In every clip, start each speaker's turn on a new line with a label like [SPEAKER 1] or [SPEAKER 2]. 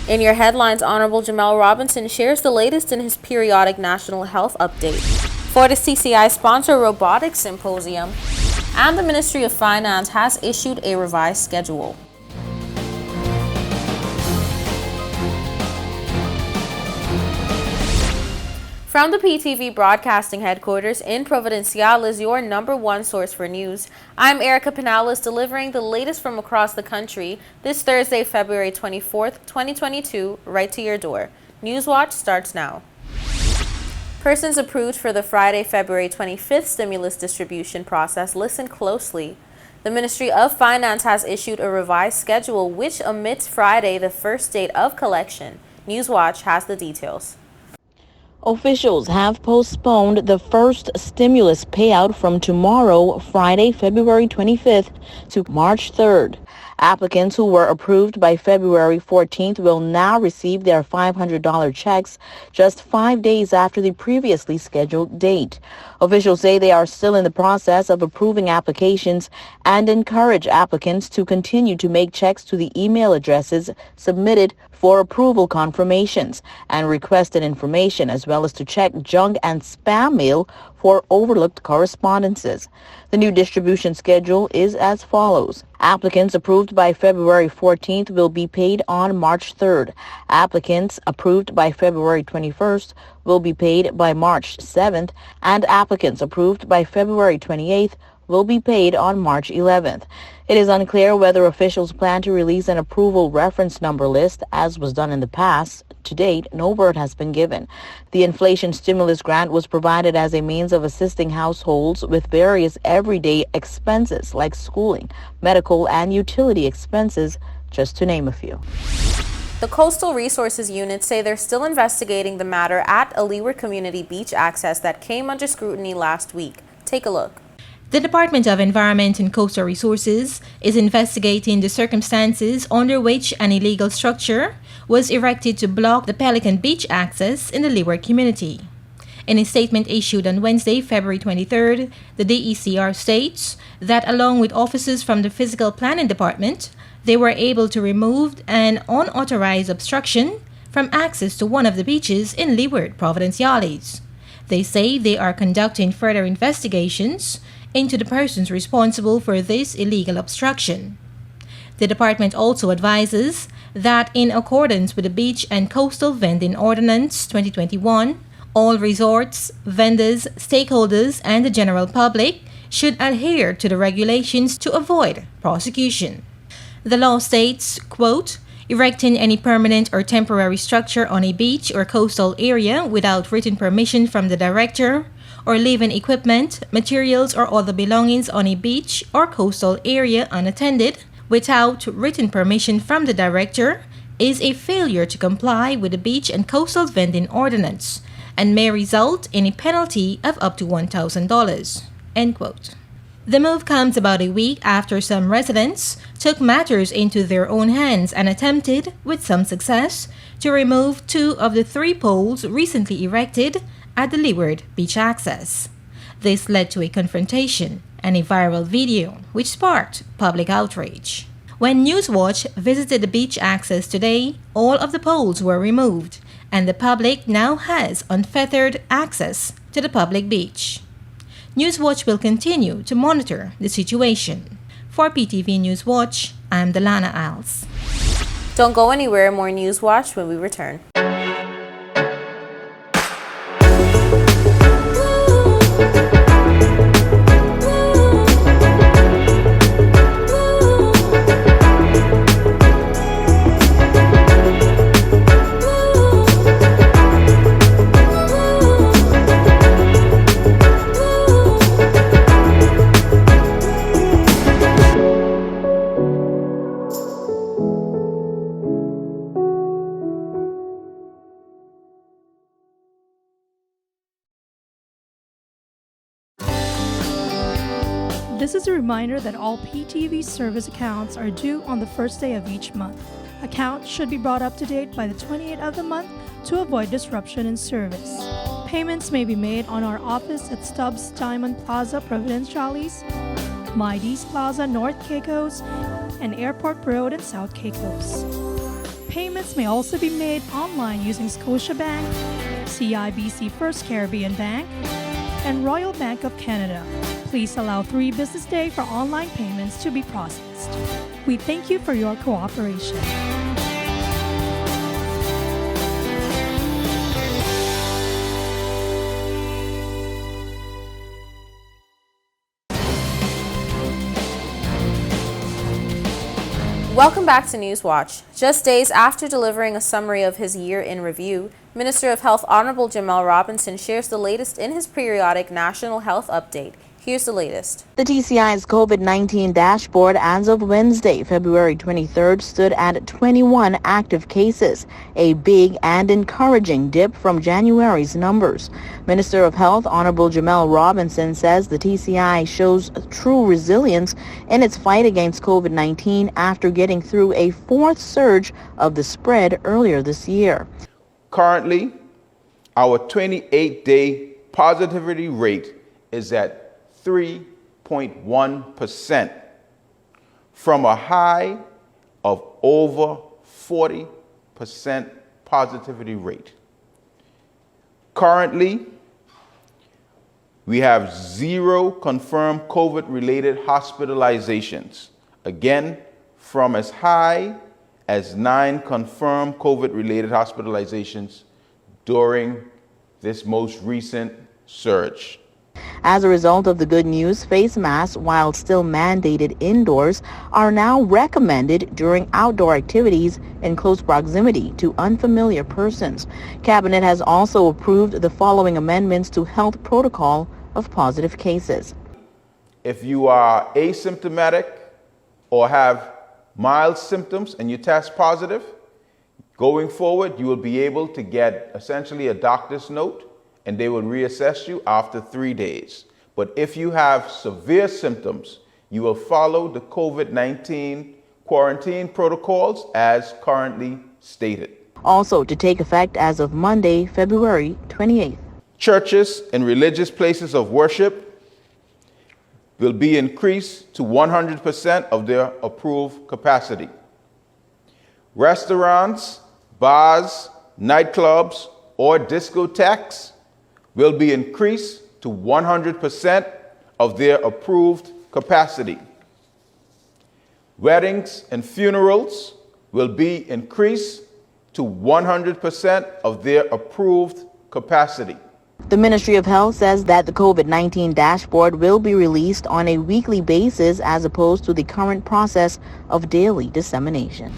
[SPEAKER 1] In your headlines, Honorable Jamel Robinson shares the latest in his periodic national health update. For the CCI-sponsored Robotics Symposium, and the Ministry of Finance has issued a revised schedule. From the PTV Broadcasting Headquarters in Providenciales, your number one source for news, I'm Erica Pinales delivering the latest from across the country this Thursday, February 24th, 2022, right to your door. Newswatch starts now. Persons approved for the Friday, February 25th stimulus distribution process, listen closely. The Ministry of Finance has issued a revised schedule which omits Friday, the first date of collection. Newswatch has the details.
[SPEAKER 2] Officials have postponed the first stimulus payout from tomorrow, Friday, February 25th, to March 3rd. Applicants who were approved by February 14th will now receive their $500 checks just 5 days after the previously scheduled date. Officials say they are still in the process of approving applications and encourage applicants to continue to make checks to the email addresses submitted for approval confirmations and requested information, as well as to check junk and spam mail for overlooked correspondences. The new distribution schedule is as follows. Applicants approved by February 14th will be paid on March 3rd. Applicants approved by February 21st will be paid by March 7th, and applicants approved by February 28th will be paid on March 11th. It is unclear whether officials plan to release an approval reference number list, as was done in the past. To date, no word has been given. The inflation stimulus grant was provided as a means of assisting households with various everyday expenses like schooling, medical, and utility expenses, just to name a few.
[SPEAKER 1] The Coastal Resources Unit say they're still investigating the matter at a Leeward Community beach access that came under scrutiny last week. Take a look.
[SPEAKER 3] The Department of Environment and Coastal Resources is investigating the circumstances under which an illegal structure was erected to block the Pelican Beach access in the Leeward community. In a statement issued on Wednesday, February 23rd, the DECR states that along with officers from the Physical Planning Department, they were able to remove an unauthorized obstruction from access to one of the beaches in Leeward, Providenciales. They say they are conducting further investigations into the persons responsible for this illegal obstruction. The department also advises that in accordance with the Beach and Coastal Vending Ordinance 2021, all resorts, vendors, stakeholders, and the general public should adhere to the regulations to avoid prosecution. The law states, quote, erecting any permanent or temporary structure on a beach or coastal area without written permission from the director, or leaving equipment, materials, or other belongings on a beach or coastal area unattended without written permission from the director is a failure to comply with the Beach and Coastal Vending Ordinance and may result in a penalty of up to $1,000. End quote. The move comes about a week after some residents took matters into their own hands and attempted, with some success, to remove 2 of the 3 poles recently erected at the Leeward Beach access. This led to a confrontation and a viral video, which sparked public outrage. When Newswatch visited the beach access today, all of the poles were removed, and the public now has unfettered access to the public beach. Newswatch will continue to monitor the situation. For PTV Newswatch, I'm Delana Iles.
[SPEAKER 1] Don't go anywhere, more Newswatch when we return.
[SPEAKER 4] This is a reminder that all PTV service accounts are due on the first day of each month. Accounts should be brought up to date by the 28th of the month to avoid disruption in service. Payments may be made on our office at Stubbs Diamond Plaza, Providenciales, Mides Plaza, North Caicos, and Airport Road in South Caicos. Payments may also be made online using Scotiabank, CIBC First Caribbean Bank, and Royal Bank of Canada. Please allow 3 business days for online payments to be processed. We thank you for your cooperation.
[SPEAKER 1] Welcome back to Newswatch. Just days after delivering a summary of his year in review, Minister of Health Honorable Jamel Robinson shares the latest in his periodic National Health Update. Here's the latest.
[SPEAKER 2] The TCI's COVID-19 dashboard as of Wednesday, February 23rd, stood at 21 active cases, a big and encouraging dip from January's numbers. Minister of Health Honorable Jamel Robinson says the TCI shows true resilience in its fight against COVID-19 after getting through a 4th surge of the spread earlier this year.
[SPEAKER 5] Currently, our 28-day positivity rate is at 3.1% from a high of over 40% positivity rate. Currently, we have 0 confirmed COVID-related hospitalizations, again, from as high as 9 confirmed COVID-related hospitalizations during this most recent surge.
[SPEAKER 2] As a result of the good news, face masks, while still mandated indoors, are now recommended during outdoor activities in close proximity to unfamiliar persons. Cabinet has also approved the following amendments to health protocol of positive cases.
[SPEAKER 5] If you are asymptomatic or have mild symptoms and you test positive, going forward, you will be able to get essentially a doctor's note, and they will reassess you after 3 days. But if you have severe symptoms, you will follow the COVID-19 quarantine protocols as currently stated.
[SPEAKER 2] Also to take effect as of Monday, February 28th.
[SPEAKER 5] Churches and religious places of worship will be increased to 100% of their approved capacity. Restaurants, bars, nightclubs, or discotheques will be increased to 100% of their approved capacity. Weddings and funerals will be increased to 100% of their approved capacity.
[SPEAKER 2] The Ministry of Health says that the COVID-19 dashboard will be released on a weekly basis as opposed to the current process of daily dissemination.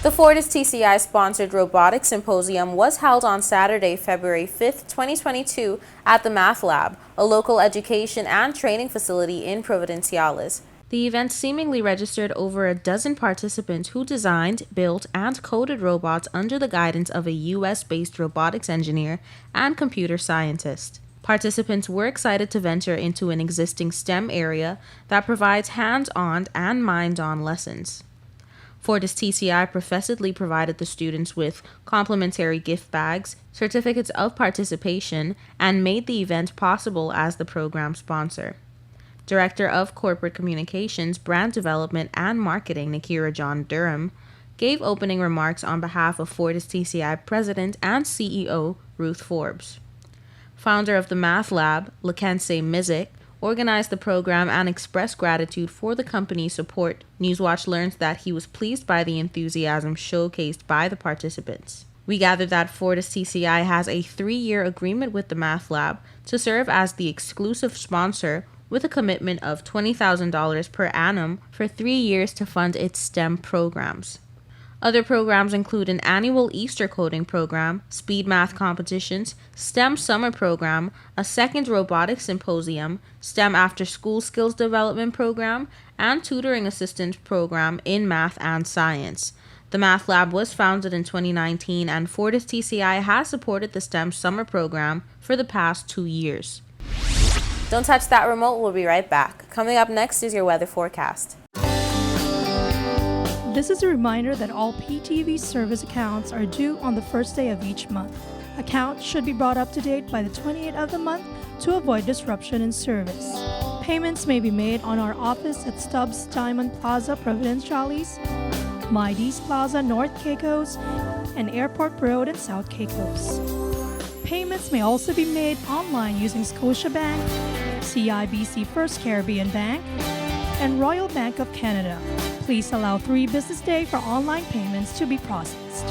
[SPEAKER 1] The Fortis TCI-sponsored Robotics Symposium was held on Saturday, February 5th, 2022 at the Math Lab, a local education and training facility in Providenciales. The event seemingly registered over a dozen participants who designed, built, and coded robots under the guidance of a U.S.-based robotics engineer and computer scientist. Participants were excited to venture into an existing STEM area that provides hands-on and mind-on lessons. Fortis TCI professedly provided the students with complimentary gift bags, certificates of participation, and made the event possible as the program sponsor. Director of Corporate Communications, Brand Development, and Marketing, Nakira John Durham, gave opening remarks on behalf of Fortis TCI President and CEO Ruth Forbes. Founder of the Math Lab, Lakense Mizik, organized the program and expressed gratitude for the company's support. Newswatch learns that he was pleased by the enthusiasm showcased by the participants. We gathered that Fortis TCI has a 3-year agreement with the Math Lab to serve as the exclusive sponsor with a commitment of $20,000 per annum for 3 years to fund its STEM programs. Other programs include an annual Easter coding program, speed math competitions, STEM summer program, a second robotics symposium, STEM after-school skills development program, and tutoring assistant program in math and science. The Math Lab was founded in 2019, and Fortis TCI has supported the STEM summer program for the past 2 years. Don't touch that remote, we'll be right back. Coming up next is your weather forecast.
[SPEAKER 4] This is a reminder that all PTV service accounts are due on the first day of each month. Accounts should be brought up to date by the 28th of the month to avoid disruption in service. Payments may be made on our office at Stubbs Diamond Plaza, Providenciales, Mides Plaza, North Caicos, and Airport Road in South Caicos. Payments may also be made online using Scotiabank, CIBC First Caribbean Bank, and Royal Bank of Canada. Please allow 3 business days for online payments to be processed.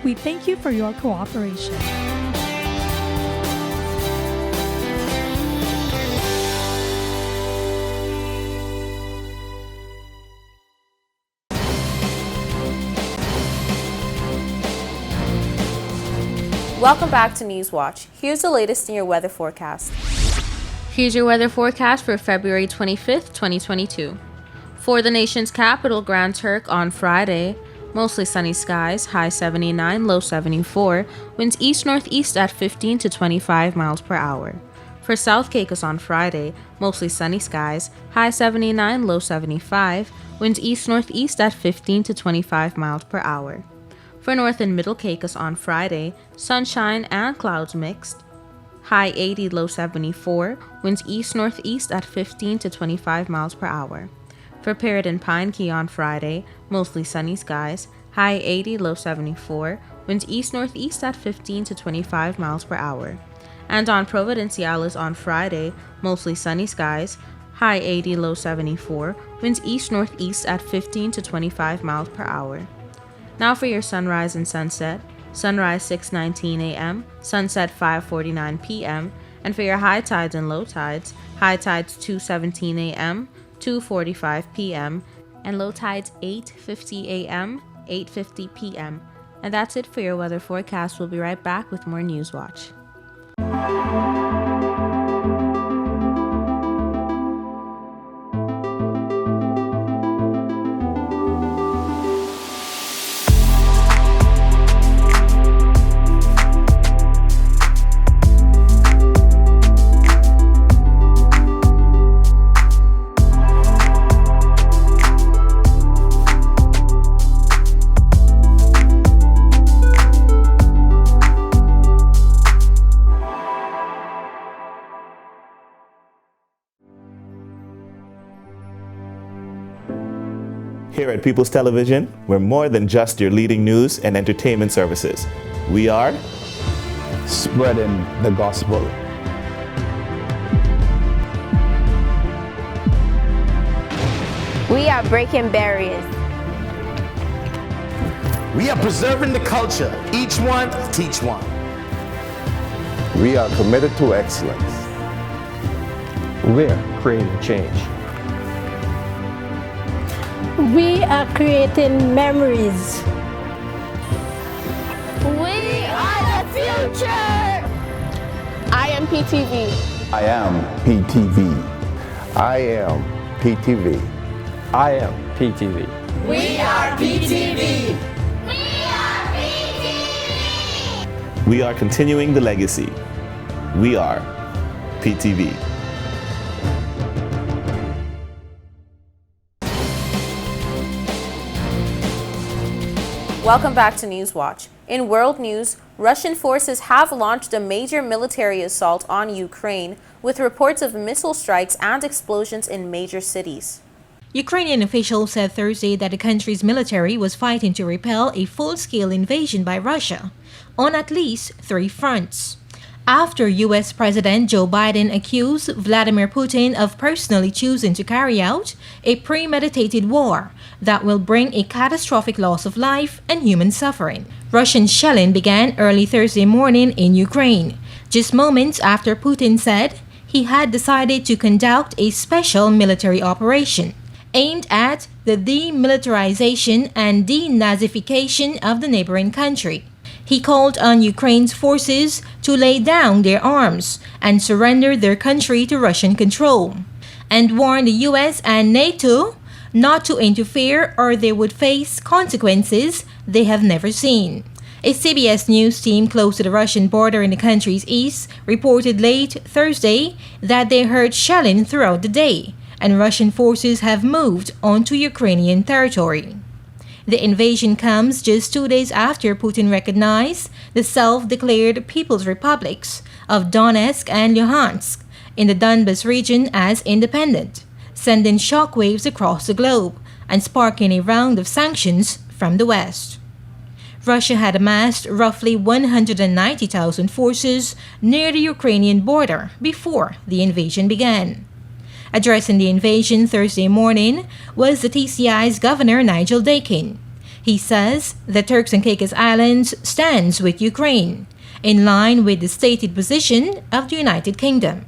[SPEAKER 4] We thank you for your cooperation.
[SPEAKER 1] Welcome back to Newswatch. Here's the latest in your weather forecast. Here's your weather forecast for February 25th, 2022. For the nation's capital, Grand Turk, on Friday, mostly sunny skies, high 79, low 74, winds east-northeast at 15 to 25 miles per hour. For South Caicos on Friday, mostly sunny skies, high 79, low 75, winds east-northeast at 15 to 25 miles per hour. For North and Middle Caicos on Friday, sunshine and clouds mixed, high 80, low 74, winds east-northeast at 15 to 25 miles per hour. For Parrot and Pine Key on Friday, mostly sunny skies, high 80, low 74, winds east-northeast at 15 to 25 miles per hour. And on Providenciales on Friday, mostly sunny skies, high 80, low 74, winds east-northeast at 15 to 25 miles per hour. Now for your sunrise and sunset. Sunrise 6:19 a.m., sunset 5:49 p.m., and for your high tides and low tides, high tides 2:17 a.m., 2:45 p.m., and low tides 8:50 a.m., 8:50 p.m. And that's it for your weather forecast. We'll be right back with more Newswatch.
[SPEAKER 6] Here at People's Television, we're more than just your leading news and entertainment services. We are
[SPEAKER 7] spreading the gospel.
[SPEAKER 8] We are breaking barriers.
[SPEAKER 9] We are preserving the culture. Each one, teach one.
[SPEAKER 7] We are committed to excellence.
[SPEAKER 10] We're creating change.
[SPEAKER 11] We are creating memories.
[SPEAKER 8] We are the future.
[SPEAKER 12] I am PTV.
[SPEAKER 7] I am PTV. I am PTV.
[SPEAKER 10] I am PTV.
[SPEAKER 8] We are PTV.
[SPEAKER 6] We are continuing the legacy. We are PTV.
[SPEAKER 1] Welcome back to Newswatch. In world news, Russian forces have launched a major military assault on Ukraine, with reports of missile strikes and explosions in major cities.
[SPEAKER 3] Ukrainian officials said Thursday that the country's military was fighting to repel a full-scale invasion by Russia on at least 3 fronts. After U.S. President Joe Biden accused Vladimir Putin of personally choosing to carry out a premeditated war that will bring a catastrophic loss of life and human suffering. Russian shelling began early Thursday morning in Ukraine, just moments after Putin said he had decided to conduct a special military operation aimed at the demilitarization and denazification of the neighboring country. He called on Ukraine's forces to lay down their arms and surrender their country to Russian control, and warned the U.S. and NATO not to interfere or they would face consequences they have never seen. A CBS News team close to the Russian border in the country's east reported late Thursday that they heard shelling throughout the day, and Russian forces have moved onto Ukrainian territory. The invasion comes just 2 days after Putin recognized the self-declared People's Republics of Donetsk and Luhansk in the Donbas region as independent, sending shockwaves across the globe and sparking a round of sanctions from the west. Russia had amassed roughly 190,000 forces near the Ukrainian border before the invasion began. Addressing the invasion Thursday morning was the TCI's Governor Nigel Dakin. He says the Turks and Caicos Islands stands with Ukraine, in line with the stated position of the United Kingdom.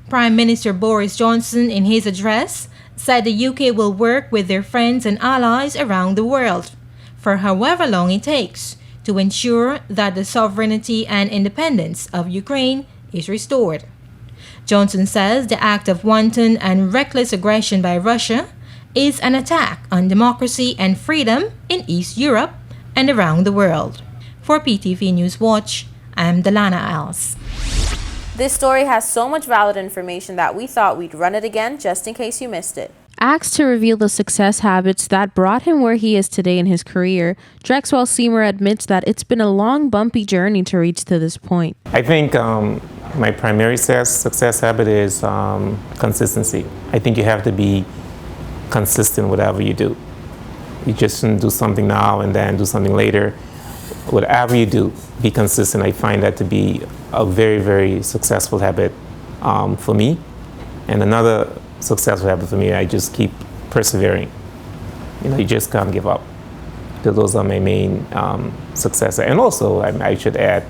[SPEAKER 3] Prime Minister Boris Johnson, in his address, said the UK will work with their friends and allies around the world for however long it takes to ensure that the sovereignty and independence of Ukraine is restored. Johnson says the act of wanton and reckless aggression by Russia is an attack on democracy and freedom in East Europe and around the world. For PTV News Watch, I'm Delana Als.
[SPEAKER 1] This story has so much valid information that we thought we'd run it again just in case you missed it. Asked to reveal the success habits that brought him where he is today in his career, Drexwell Seymour admits that it's been a long, bumpy journey to reach to this point.
[SPEAKER 13] I think my primary success habit is consistency. I think you have to be consistent whatever you do. You just shouldn't do something now and then do something later. Whatever you do, be consistent. I find that to be a very, very successful habit for me. And another successful habit for me, I just keep persevering. You just can't give up. So those are my main successes. And also, I should add,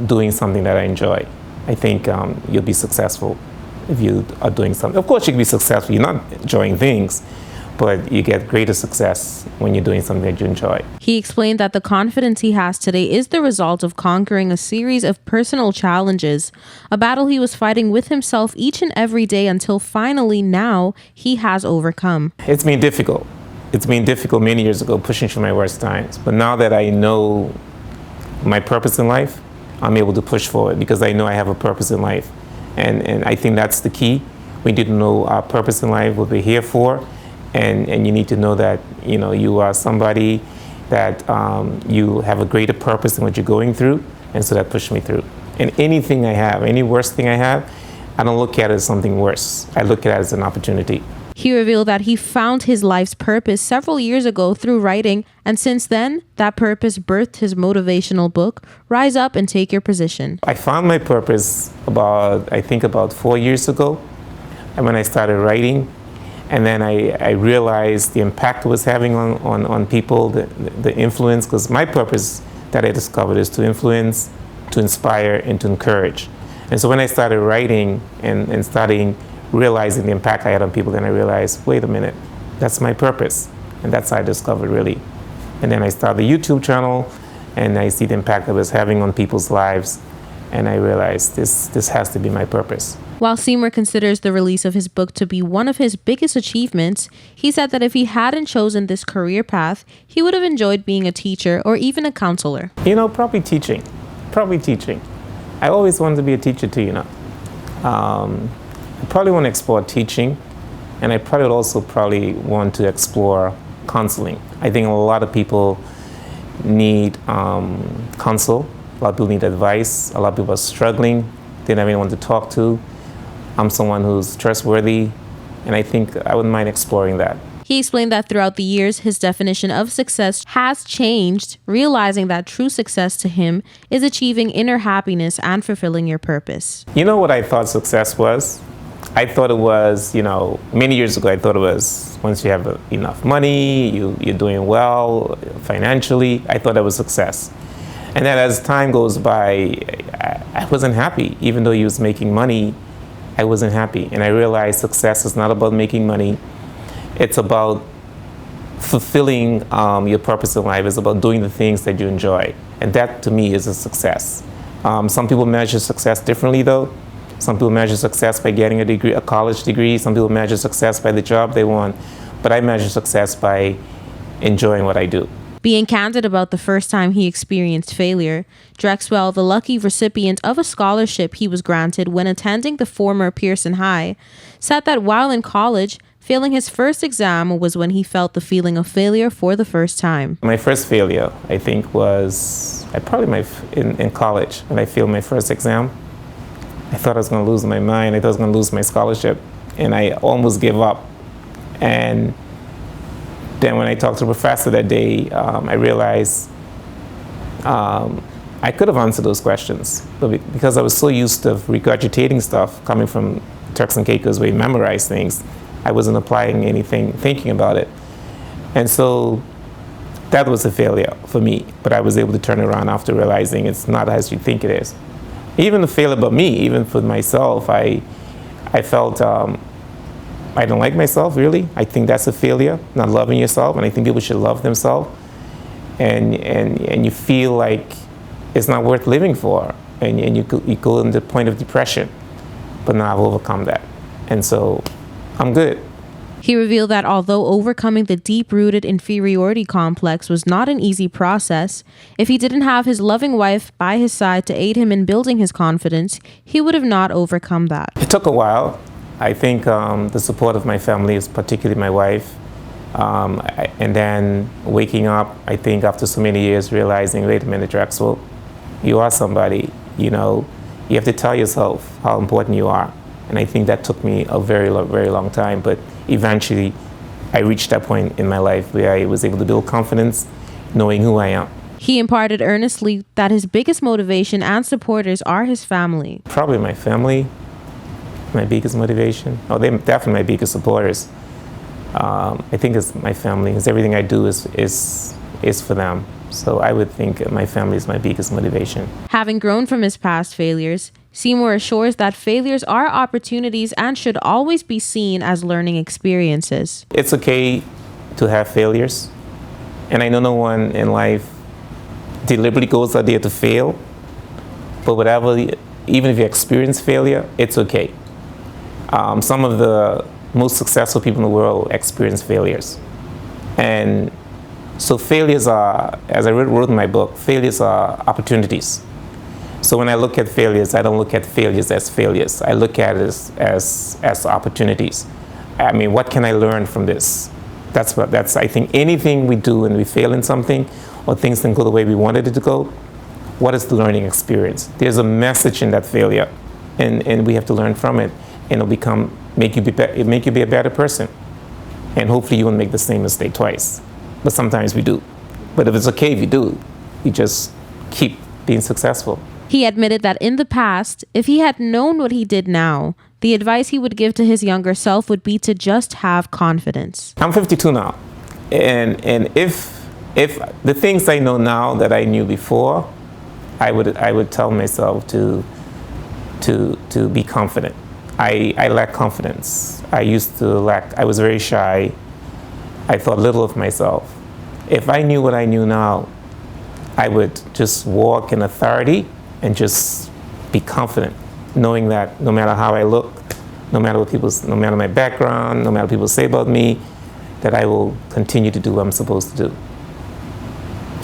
[SPEAKER 13] doing something that I enjoy. I think you'll be successful if you are doing something. Of course, you can be successful. You're not enjoying things, but you get greater success when you're doing something that you enjoy.
[SPEAKER 1] He explained that the confidence he has today is the result of conquering a series of personal challenges, a battle he was fighting with himself each and every day until finally now he has overcome.
[SPEAKER 13] It's been difficult. It's been difficult many years ago, pushing through my worst times. But now that I know my purpose in life, I'm able to push forward because I know I have a purpose in life. And I think that's the key. We need to know our purpose in life, what we're here for. And you need to know that you are somebody that you have a greater purpose in what you're going through, and so that pushed me through. And anything I have, any worst thing I have, I don't look at it as something worse. I look at it as an opportunity.
[SPEAKER 1] He revealed that he found his life's purpose several years ago through writing, and since then, that purpose birthed his motivational book, Rise Up and Take Your Position.
[SPEAKER 13] I found my purpose about 4 years ago, and when I started writing. And then I realized the impact it was having on people, the influence, because my purpose that I discovered is to influence, to inspire, and to encourage. And so when I started writing and starting realizing the impact I had on people, then I realized, wait a minute, that's my purpose. And that's how I discovered, really. And then I started the YouTube channel, and I see the impact it was having on people's lives. And I realized this has to be my purpose.
[SPEAKER 1] While Seymour considers the release of his book to be one of his biggest achievements, he said that if he hadn't chosen this career path, he would have enjoyed being a teacher or even a counselor.
[SPEAKER 13] Probably teaching. I always wanted to be a teacher too, I probably want to explore teaching, and I probably would also want to explore counseling. I think a lot of people need counsel. A lot of people need advice. A lot of people are struggling. They don't have anyone to talk to. I'm someone who's trustworthy, and I think I wouldn't mind exploring that.
[SPEAKER 1] He explained that throughout the years, his definition of success has changed, realizing that true success to him is achieving inner happiness and fulfilling your purpose.
[SPEAKER 13] You know what I thought success was? I thought it was, many years ago, I thought it was once you have enough money, you're doing well financially, I thought that was success. And then as time goes by, I wasn't happy. Even though he was making money, I wasn't happy. And I realized success is not about making money. It's about fulfilling your purpose in life. It's about doing the things that you enjoy. And that, to me, is a success. Some people measure success differently, though. Some people measure success by getting a degree, a college degree. Some people measure success by the job they want. But I measure success by enjoying what I do.
[SPEAKER 1] Being candid about the first time he experienced failure, Drexwell, the lucky recipient of a scholarship he was granted when attending the former Pearson High, said that while in college, failing his first exam was when he felt the feeling of failure for the first time.
[SPEAKER 13] My first failure, I think, was in college when I failed my first exam. I thought I was going to lose my mind. I thought I was going to lose my scholarship, and I almost gave up. And then when I talked to the professor that day, I realized I could have answered those questions, but because I was so used to regurgitating stuff coming from Turks and Caicos where you memorize things, I wasn't applying anything, thinking about it. And so that was a failure for me, but I was able to turn around after realizing it's not as you think it is. Even the failure about me, even for myself, I felt I don't like myself, really. I think that's a failure, not loving yourself, and I think people should love themselves. And you feel like it's not worth living for, and you go into the point of depression. But now I've overcome that, and so I'm good.
[SPEAKER 1] He revealed that although overcoming the deep-rooted inferiority complex was not an easy process, if he didn't have his loving wife by his side to aid him in building his confidence, he would have not overcome that.
[SPEAKER 13] It took a while. I think the support of my family, particularly my wife, and then waking up, I think after so many years, realizing, wait a minute, Drexel, you are somebody, you know, you have to tell yourself how important you are. And I think that took me a very long time, but eventually I reached that point in my life where I was able to build confidence, knowing who I am.
[SPEAKER 1] He imparted earnestly that his biggest motivation and supporters are his family.
[SPEAKER 13] Probably my family, my biggest motivation. Oh, they're definitely my biggest supporters. I think it's my family, because everything I do is for them. So I would think my family is my biggest motivation.
[SPEAKER 1] Having grown from his past failures, Seymour assures that failures are opportunities and should always be seen as learning experiences.
[SPEAKER 13] It's okay to have failures. And I know no one in life deliberately goes out there to fail. But whatever, even if you experience failure, it's okay. Some of the most successful people in the world experience failures. And so failures are, as I wrote in my book, failures are opportunities. So when I look at failures, I don't look at failures as failures. I look at it as opportunities. I mean, what can I learn from this? I think anything we do and we fail in something, or things didn't go the way we wanted it to go, what is the learning experience? There's a message in that failure, and we have to learn from it, and it'll make you be a better person. And hopefully you won't make the same mistake twice. But sometimes we do. But if it's okay if you do, you just keep being successful.
[SPEAKER 1] He admitted that in the past, if he had known what he did now, the advice he would give to his younger self would be to just have confidence.
[SPEAKER 13] I'm 52 now. And if the things I know now that I knew before, I would tell myself to be confident. I lack confidence. I was very shy. I thought little of myself. If I knew what I knew now, I would just walk in authority and just be confident, knowing that no matter how I look, no matter my background, no matter what people say about me, that I will continue to do what I'm supposed to do.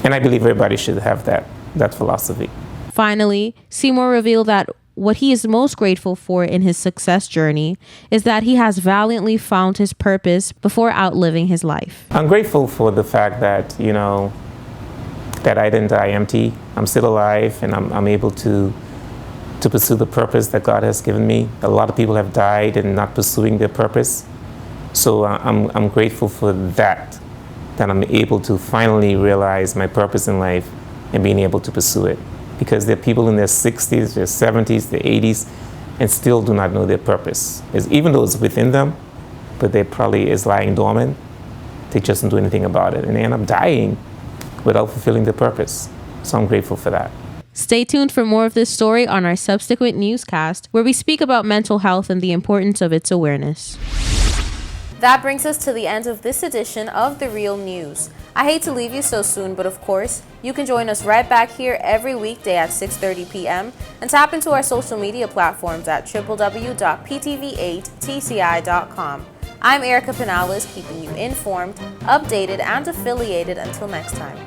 [SPEAKER 13] And I believe everybody should have that philosophy.
[SPEAKER 1] Finally, Seymour revealed that what he is most grateful for in his success journey is that he has valiantly found his purpose before outliving his life.
[SPEAKER 13] I'm grateful for the fact that, that I didn't die empty. I'm still alive, and I'm able to pursue the purpose that God has given me. A lot of people have died and not pursuing their purpose. So I'm grateful for that I'm able to finally realize my purpose in life and being able to pursue it. Because there are people in their 60s, their 70s, their 80s, and still do not know their purpose. Even though it's within them, but they probably is lying dormant, they just don't do anything about it. And they end up dying without fulfilling their purpose. So I'm grateful for that.
[SPEAKER 1] Stay tuned for more of this story on our subsequent newscast, where we speak about mental health and the importance of its awareness. That brings us to the end of this edition of The Real News. I hate to leave you so soon, but of course, you can join us right back here every weekday at 6:30 p.m. and tap into our social media platforms at www.ptv8tci.com. I'm Erica Pinales, keeping you informed, updated, and affiliated. Until next time.